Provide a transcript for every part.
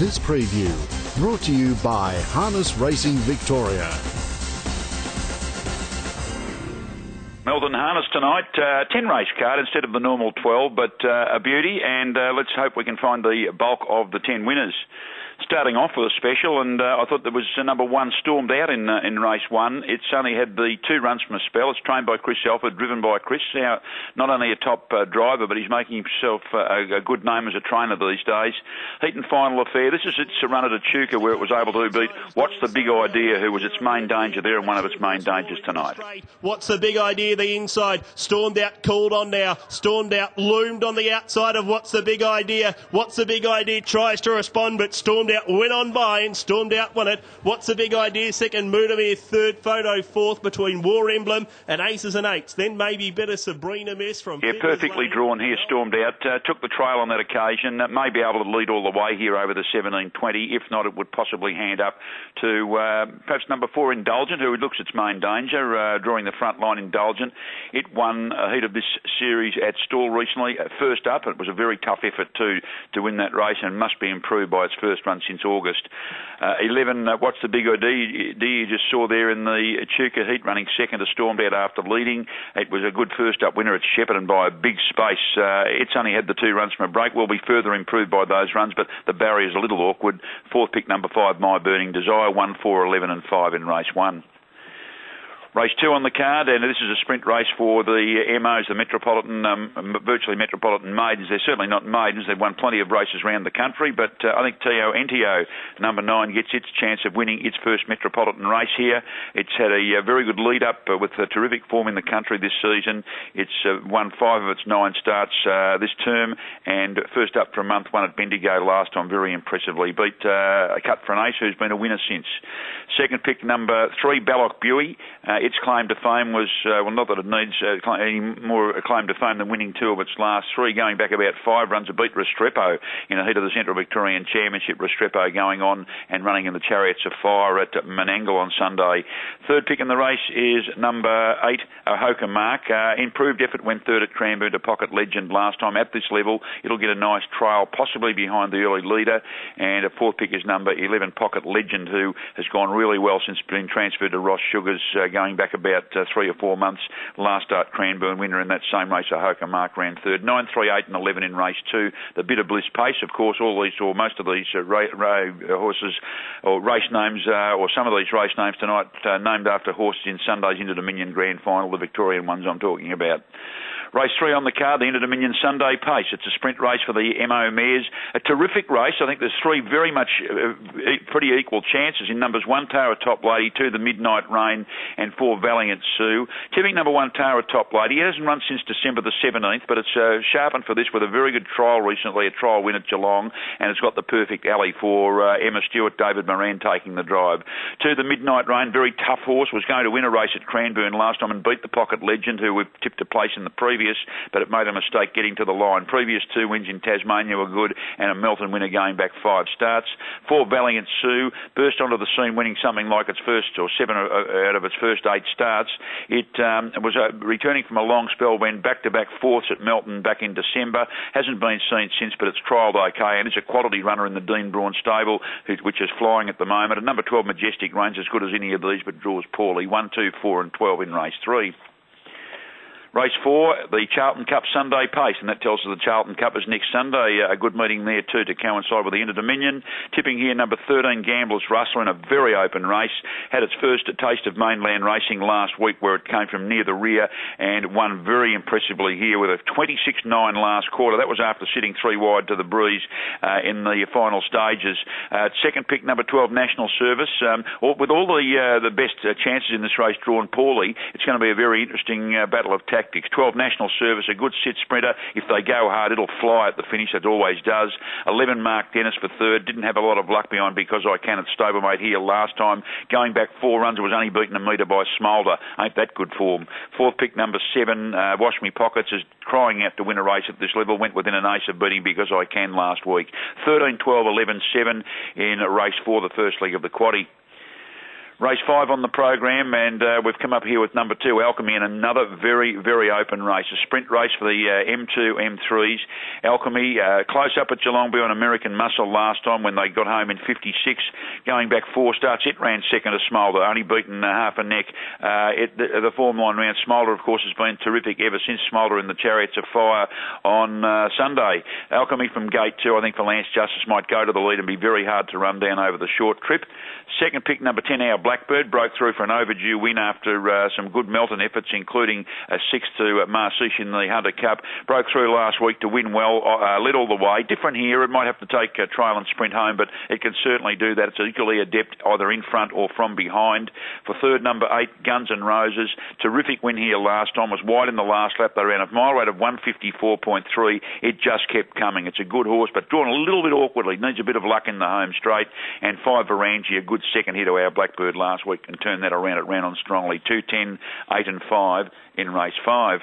This preview brought to you by Harness Racing Victoria. Melton Harness tonight, 10 race card instead of the normal 12, but a beauty, and let's hope we can find the bulk of the 10 winners. Starting off with a special, and I thought there was number one Stormed Out in race one. It's only had the 2 runs from a spell. It's trained by Chris Alford, driven by Chris. Now, not only a top driver, but he's making himself a good name as a trainer these days. Heat and final affair. This is its run at Echuca, where it was able to beat What's the Big Idea, who was its main danger there and one of its main dangers tonight. What's the Big Idea? The inside. Stormed Out called on now. Stormed Out loomed on the outside of What's the Big Idea. What's the Big Idea tries to respond, but Stormed Out went on by and Stormed Out won it. What's the Big Idea? Second, Mudamere third, Photo fourth between War Emblem and Aces and Eights. Then maybe better Sabrina Miss from... Yeah, perfectly drawn here, Stormed Out. Took the trail on that occasion. May be able to lead all the way here over the 17.20. If not, it would possibly hand up to perhaps number 4, Indulgent, who looks its main danger, drawing the front line Indulgent. It won a heat of this series at Stall recently. First up, it was a very tough effort to win that race and must be improved by its first run since August. 11, What's the Big Idea? You just saw there in the Echuca heat, running second to Stormed Out after leading. It was a good first up winner at Shepparton by a big space. It's only had the 2 runs from a break. Will be further improved by those runs, but the barrier's a little awkward. Fourth pick, number 5, My Burning Desire, 1, 4, 11 and 5 in race 1. Race 2 on the card, and this is a sprint race for the MOs, the Metropolitan, virtually Metropolitan maidens. They're certainly not maidens. They've won plenty of races around the country, but I think NTO, number 9, gets its chance of winning its first Metropolitan race here. It's had a very good lead-up with a terrific form in the country this season. It's won 5 of its 9 starts this term, and first up for a month, won at Bendigo last time very impressively. Beat a Cut for an Ace, who's been a winner since. Second pick, number 3, Ballock Buey. Its claim to fame was, not that it needs any more claim to fame than winning 2 of its last 3, going back about 5 runs. It beat Restrepo in a heat of the Central Victorian Championship. Restrepo going on and running in the Chariots of Fire at Menangle on Sunday. Third pick in the race is number 8, Hoka Mark. Improved effort went third at Cranbourne to Pocket Legend last time. At this level, it'll get a nice trail, possibly behind the early leader. And a fourth pick is number 11, Pocket Legend, who has gone really well since being transferred to Ross Sugars, going back about 3 or 4 months. Last start, Cranbourne winner in that same race. Hoka Mark ran third. 9, 3, 8 and 11 in race 2. The Bit of Bliss Pace, of course, all these, or most of these horses, or race names, or some of these race names tonight, named after horses in Sunday's Inter Dominion Grand Final, the Victorian ones I'm talking about. Race 3 on the card, the Inter Dominion Sunday Pace. It's a sprint race for the MO mares. A terrific race. I think there's 3 very much pretty equal chances in numbers 1, Tara Top Lady, 2, the Midnight Rain, and 4, Valiant Sue. Tipping number 1, Tara Top Lady. It hasn't run since December the 17th, but it's sharpened for this with a very good trial recently, a trial win at Geelong, and it's got the perfect alley for Emma Stewart, David Moran taking the drive. 2, the Midnight Rain, very tough horse, was going to win a race at Cranbourne last time and beat the Pocket Legend, who we've tipped a place in the previous, but it made a mistake getting to the line. Previous 2 wins in Tasmania were good, and a Melton winner going back 5 starts. 4, Valiant Sue, burst onto the scene winning something like its first, or 7 out of its first 8 starts. It was returning from a long spell, went back-to-back 4ths at Melton back in December. Hasn't been seen since, but it's trialled okay, and it's a quality runner in the Dean Braun stable, which is flying at the moment. And number 12, Majestic Range, as good as any of these, but draws poorly. 1, 2, 4 and 12 in race 3. Race 4, the Charlton Cup Sunday Pace, and that tells us the Charlton Cup is next Sunday. A good meeting there too to coincide with the Inter Dominion. Tipping here, number 13, Gamblers Rustler, in a very open race. Had its first taste of mainland racing last week, where it came from near the rear and won very impressively here with a 26.9 last quarter. That was after sitting 3 wide to the breeze in the final stages. Second pick, number 12, National Service. With all the best chances in this race drawn poorly, it's going to be a very interesting battle of tactics. 12, National Service, a good sit sprinter. If they go hard, it'll fly at the finish. It always does. 11, Mark Dennis for third. Didn't have a lot of luck behind Because I Can at stablemate here last time. Going back 4 runs, it was only beaten a metre by Smolder. Ain't that good form. Fourth pick, number 7, Wash Me Pockets, is crying out to win a race at this level. Went within an ace of beating Because I Can last week. 13, 12, 11, 7 in race 4, the first leg of the quaddie. Race 5 on the program, and we've come up here with number 2, Alchemy, in another very, very open race. A sprint race for the M2, M3s. Alchemy, close up at Geelong on American Muscle last time when they got home in 56. Going back 4 starts, it ran second to Smolder, only beaten half a neck. The form line round, Smolder, of course, has been terrific ever since Smolder in the Chariots of Fire on Sunday. Alchemy from gate 2, I think for Lance Justice, might go to the lead and be very hard to run down over the short trip. Second pick, number 10, Our Blackbird, broke through for an overdue win after some good Melton efforts, including a 6th to Marcish in the Hunter Cup. Broke through last week to win well, led all the way. Different here, it might have to take a trail and sprint home, but it can certainly do that. It's equally adept either in front or from behind. For third, number 8, Guns N' Roses. Terrific win here last time, was wide in the last lap. They ran a mile rate of 154.3. It just kept coming. It's a good horse, but drawn a little bit awkwardly. Needs a bit of luck in the home straight. And 5, Varangi, a good second here to Our Blackbird last week, and turned that around. It ran on strongly. 2, 10, 8 and 5 in race 5.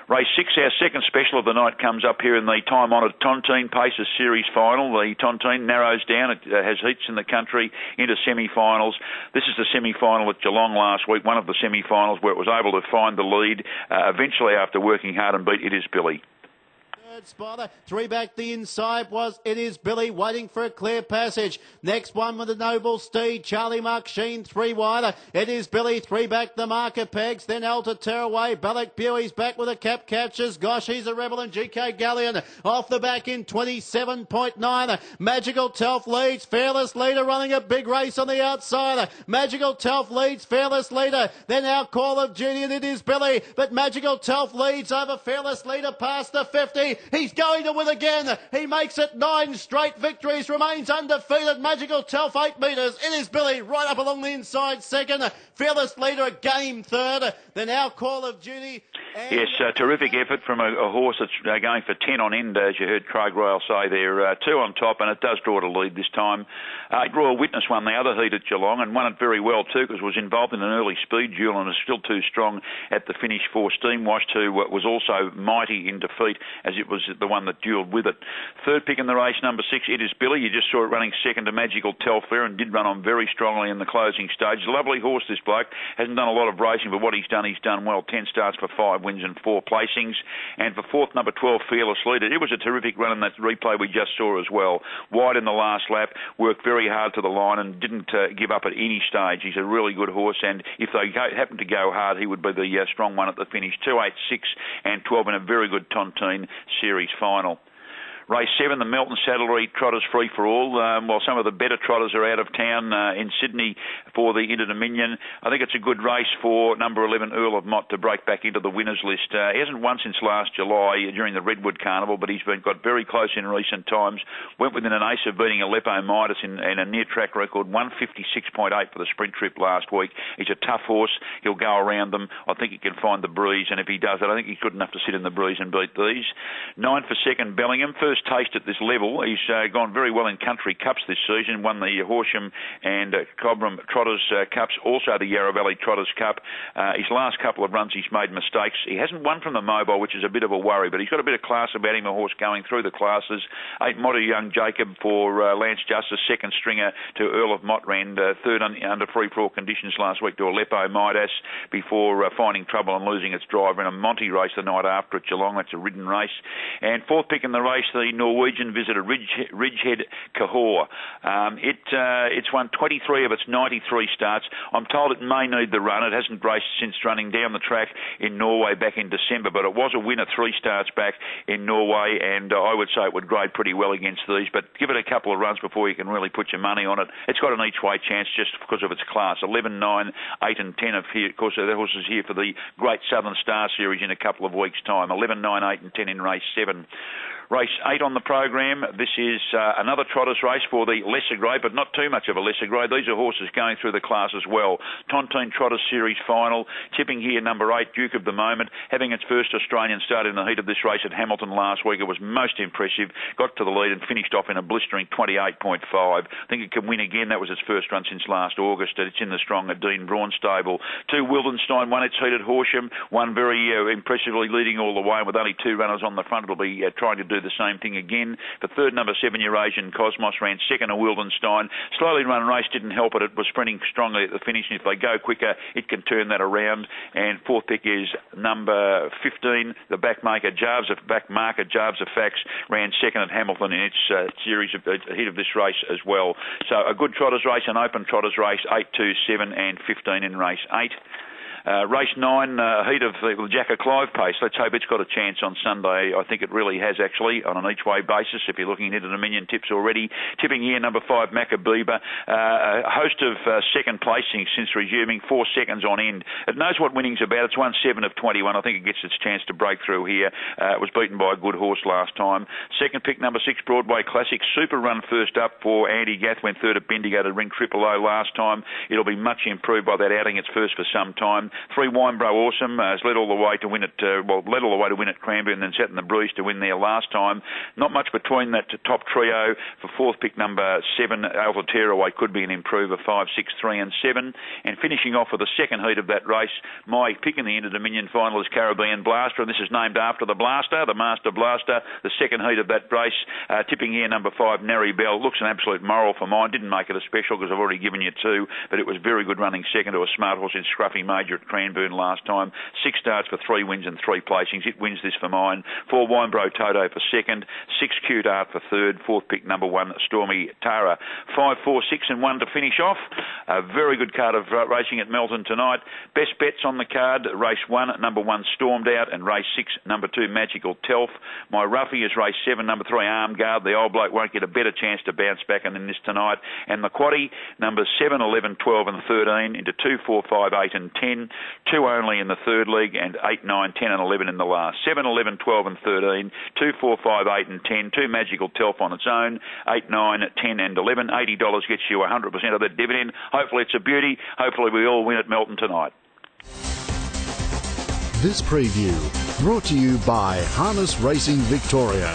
Race 6, our second special of the night, comes up here in the time-honoured Tontine Pacers Series final. The Tontine narrows down. It has heats in the country into semi-finals. This is the semi-final at Geelong last week, one of the semi-finals where it was able to find the lead. Eventually, after working hard and beat It Is Billy. Spotter, 3 back the inside was It Is Billy, waiting for a clear passage. Next one with the Noble Steed, Charlie Mark Sheen, 3 wider. It Is Billy, 3 back the marker pegs, then Alta Tearaway, Balak Buey's back with a cap catches. Gosh, he's a rebel, and GK Galleon off the back in 27.9. Magical Telf leads, Fearless Leader running a big race on the outside. Magical Telf leads, Fearless Leader, then Our Call of Duty, and It Is Billy, but Magical Telf leads over Fearless Leader past the 50. He's going to win again. He makes it 9 straight victories, remains undefeated. Magical Telf 8 metres. It Is Billy right up along the inside second. Fearless Leader a game third. Then Our Call of Duty. Yes, terrific effort from a horse that's going for 10 on end, as you heard Craig Royal say there. 2 on top, and it does draw to lead this time. Royal Witness won the other heat at Geelong and won it very well too, because was involved in an early speed duel and is still too strong at the finish for Steamwashed, who was also mighty in defeat, as it was the one that duelled with it. Third pick in the race, number 6, It Is Billy. You just saw it running second to Magical Telfair and did run on very strongly in the closing stage. Lovely horse, this bloke. Hasn't done a lot of racing, but what he's done well. 10 starts for 5 wins and 4 placings. And for fourth, number 12, Fearless Leader. It was a terrific run in that replay we just saw as well. Wide in the last lap, worked very hard to the line and didn't give up at any stage. He's a really good horse, and if they happen to go hard, he would be the strong one at the finish. 2, 8, 6 and 12 in a very good Tontine Series final. Race 7, the Melton Saddlery Trotters Free for All. While some of the better trotters are out of town in Sydney for the Inter-Dominion, I think it's a good race for number 11, Earl of Mott, to break back into the winners list. He hasn't won since last July during the Redwood Carnival, but he's got very close in recent times. Went within an ace of beating Aleppo Midas in a near-track record, 156.8 for the sprint trip last week. He's a tough horse. He'll go around them. I think he can find the breeze, and if he does it, I think he's good enough to sit in the breeze and beat these. 9 for second, Bellingham. First taste at this level. He's gone very well in country cups this season, won the Horsham and Cobram Trotters Cups, also the Yarra Valley Trotters Cup. His last couple of runs he's made mistakes. He hasn't won from the mobile, which is a bit of a worry, but he's got a bit of class about him, a horse going through the classes. 8, Modern Young Jacob for Lance Justice, second stringer to Earl of Mott, ran third under free-for-all conditions last week to Aleppo Midas before finding trouble and losing its driver in a Monty race the night after at Geelong. That's a ridden race. And fourth pick in the race, the Norwegian visitor Ridgehead Cahor. It's won 23 of its 93 starts. I'm told it may need the run. It hasn't raced since running down the track in Norway back in December, but it was a winner 3 starts back in Norway, and I would say it would grade pretty well against these, but give it a couple of runs before you can really put your money on it. It's got an each-way chance just because of its class. 11, 9, 8 and 10 of here. Of course, the horse is here for the Great Southern Star Series in a couple of weeks' time. 11, 9, 8 and 10 in race 7. Race 8 on the program. This is another trotters race for the lesser grade, but not too much of a lesser grade. These are horses going through the class as well. Tontine Trotters Series final. Tipping here, number 8, Duke of the Moment, having its first Australian start in the heat of this race at Hamilton last week. It was most impressive. Got to the lead and finished off in a blistering 28.5. I think it can win again. That was its first run since last August. It's in the stronger Dean Braun stable. 2, Wildenstein won its heat at Horsham. 1 very impressively leading all the way, and with only 2 runners on the front, it'll be trying to do do the same thing again. The third, number 7, Eurasian Cosmos, ran second to Wildenstein. Slowly run race didn't help it. It was sprinting strongly at the finish, and if they go quicker, it can turn that around. And fourth pick is number 15, the backmarker Jarbs of Fax, ran second at Hamilton in its series of ahead of this race as well. So a good trotters race, an open trotters race, 8, 2, 7 and 15 in race 8. Race 9, heat of the Jack Clive pace. Let's hope it's got a chance on Sunday. I think it really has, actually, on an each-way basis. If you're looking into the Dominion tips already. Tipping here, number 5, Maccabeeba. A host of second placings since resuming, 4 seconds on end. It knows what winning's about. It's won 7 of 21. I think it gets its chance to break through here. It was beaten by a good horse last time. Second pick, number 6, Broadway Classic. Super run first up for Andy Gath. Went third at Bendigo to ring Triple O last time. It'll be much improved by that outing. It's first for some time. 3, Winebro Awesome, has led all the way to win at Cranbourne and then sat in the breeze to win there last time. Not much between that top trio. For fourth pick, number 7, Alpha Tearaway, could be an improver, 5, 6, 3 and 7. And finishing off with the second heat of that race, my pick in the Inter Dominion final is Caribbean Blaster, and this is named after the Blaster, the Master Blaster, the second heat of that race. Tipping here, number 5, Nary Bell. Looks an absolute moral for mine. Didn't make it a special because I've already given you 2, but it was very good running second to a smart horse in Scruffy Major at Cranbourne last time. 6 starts for 3 wins and 3 placings. It wins this for mine. 4, Winebro Toto for second. 6, Cute Art for third. Fourth pick, number 1, Stormy Tara. 5, 4, 6 and 1 to finish off. A very good card of racing at Melton tonight. Best bets on the card, race 1, number 1, Stormed Out, and race 6, number 2, Magical Telf. My roughie is race 7, number 3, Arm Guard. The old bloke won't get a better chance to bounce back than this tonight. And the quaddie, numbers 7, 11, 12 and 13 into 2, 4, 5, 8 and 10. 2 only in the third league and 8, 9, 10 and 11 in the last. 7, 11, 12 and 13. 2, 4, 5, 8 and 10. 2 Magical Telf on its own. 8, 9, 10 and 11. $80 gets you 100% of that dividend. Hopefully it's a beauty. Hopefully we all win at Melton tonight. This preview brought to you by Harness Racing Victoria.